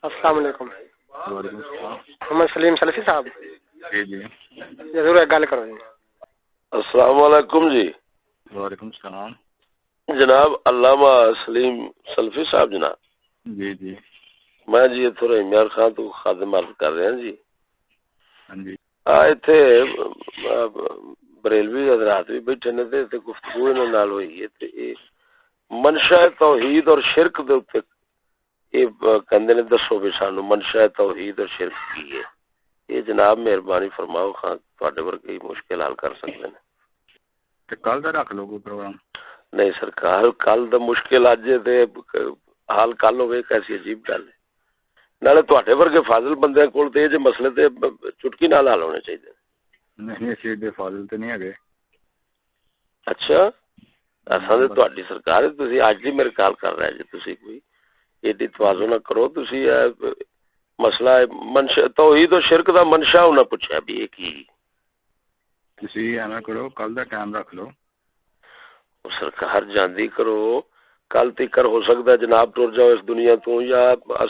السلام علیکم. وعلیکم السلام. محمد سلیم سلفی صاحب. جی جی ضرور ایک گل کرو جی. السلام علیکم جی. وعلیکم السلام. جناب علامہ سلیم سلفی صاحب جناب. جی جی میں جی اتوں عمران خان تو خادم عرض کر رہا جی. ہاں جی. اتنے بریلوی حضرات بھی بیٹھے نے تے گفتگو انہاں نال ہوئی ہے تے منشا توحید اور شرک دے اوپر یہ کہندے نے دسو بھی سانو منشا توحید اور شرک کی ہے. یہ جناب مہربانی فرماؤ خان تواڈے ورگے مشکل حل کر سکتے ہیں. تے کل دا رکھ لو کوئی پروگرام. نہیں سرکار کل دا مشکل اج تے حال کل ہوے کیسی عجیب گل ہے. نالے تواڈے ورگے فاضل بندے کول تے جو مسئلے تے چٹکی نال حل ہونے چاہیے. نہیں اسی دے فاضل تے نہیں ہے. اچھا اساں تے تواڈی سرکار تسی اج دی میرے کال کر رہے جے تسی کوئی ایڈی توازو نہ کرو. تسی مسئلہ منشا توحید و شرک دا منشا انہاں پوچھا بھی ایک ہی. تسی ایویں کرو کل دا ٹائم رکھ لو. سرکار جاندی کرو کل تیکر ہو سکتا ہے جناب ٹر جاؤ اس دنیا تو یا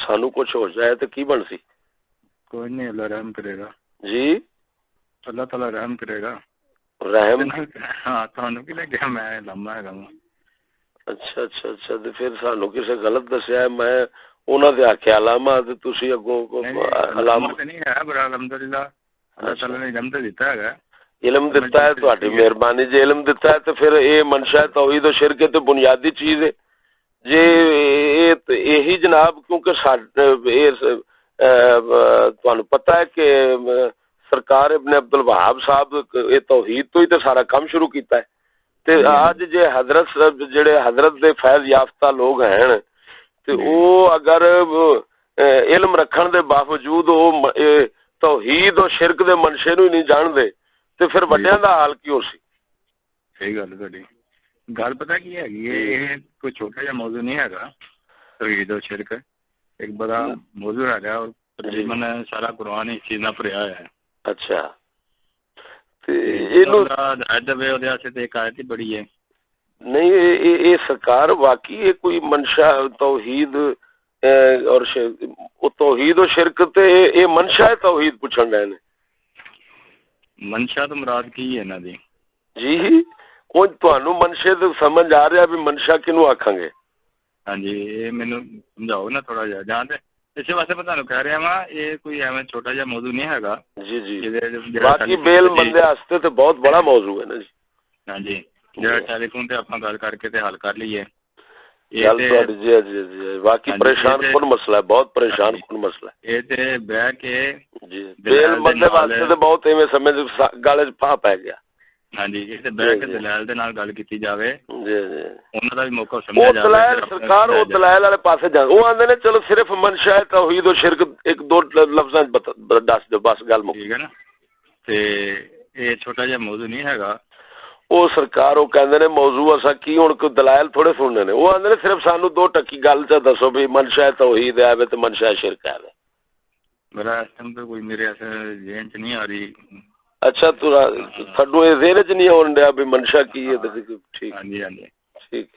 سانو کچھ ہو جائے تو کی بن سی. کوئی نہیں اللہ رحم کرے گا. جی اللہ تعالی رحم کرے گا. رحم. ہاں تھانوں کی لگیا میں لمبا ہے گا. اچھا اچھا اچھا تے پھر سانو کسے غلط دسیا ہے. میں انہاں دے آکھیا علامہ تے تسی اگوں علامہ تے نہیں ہے پر الحمدللہ اللہ تعالی نے علم تے دیتا ہے. علم دیتا ہے تہاڈی مہربانی. جے علم دیتا ہے تو پھر اے منشا توحید و شرک تے بنیادی چیز ہے. جے یہی جناب کیونکہ تانوں پتہ ہے کہ سرکار ابن عبد الوہاب صاحب توحید تو ہی تے سارا کام شروع کیتا ہے. تے آج جے حضرت جڑے حضرت دے فیض یافتہ لوگ ہیں تے او اگر علم رکھن دے باوجود او توحید و شرک دے منشے نو ہی نہیں جان دے تے پھر وڈیاں دا حال کی ہو سی. صحیح گل ہے. گل پتہ کی ہے یہ کوئی چھوٹا جا موضوع نہیں ہے گا. توحید و شرک ایک بڑا موضوع ہے اور تقریباً سارا قرآن اس چیز نہ بھریا ہے. اچھا تے اینو ہدایت دے وجہ سے تے ایک آیت ہی بڑی ہے. نہیں یہ سرکار واقعی کوئی منشا توحید اور توحید و شرک تے اے منشا توحید پوچھن رہے نے. منشا تو مراد کی ہے نا دی. جی کوئی تانوں منشے تے سمجھ آ رہا بھی منشا کینو آکھاں گے. ہاں جی یہ مینوں سمجھاؤ نا تھوڑا جہا جہاں تے اس واسطے میں تانوں کہہ رہا ہاں یہ کوئی ایویں چھوٹا جہا موضوع نہیں ہے گا. جی جی باقی بیل بندے واسطے تے بہت بڑا موضوع ہے نا جی. ہاں جی جڑا ٹیلی فون تے اپنا گل کر کے تے حل کر لئیے. گل تہاڈی جی جی جی باقی پریشان کن مسئلہ ہے. بہت پریشان کن مسئلہ ہے. اے تے بیٹھ کے جی بیل بندے واسطے تے بہت ایویں سمجھ گل وچ پا پے گیا. ہاں جی اسے بیٹھ کے دلائل دے نال گل کیتی جاوے. جی جی انہاں دا بھی موقع سمجھا جاوے. دلائل سرکار او دلائل والے پاسے جان او آندے نے چلو صرف منشا توحید و شرک ایک دو لفظاں دس دو بس گل مک. ٹھیک ہے نا. تے اے چھوٹا جہا موضوع نہیں ہے گا. او سرکار او کہندے نے موضوع اسا کی ہن کوئی دلائل تھوڑے سننے نے. او آندے نے صرف سانو دو ٹکی گل چ دسو بھی منشا توحید ہے تے منشا شرک ہے. میرا اس ٹائم تو کوئی میرے ایسے ذہن چ نہیں آ رہی. اچھا تھڈو یہ ذہن چ نہیں آن ڈیا بھی منشا کی ہے. ٹھیک. ہاں جی ہاں جی ٹھیک.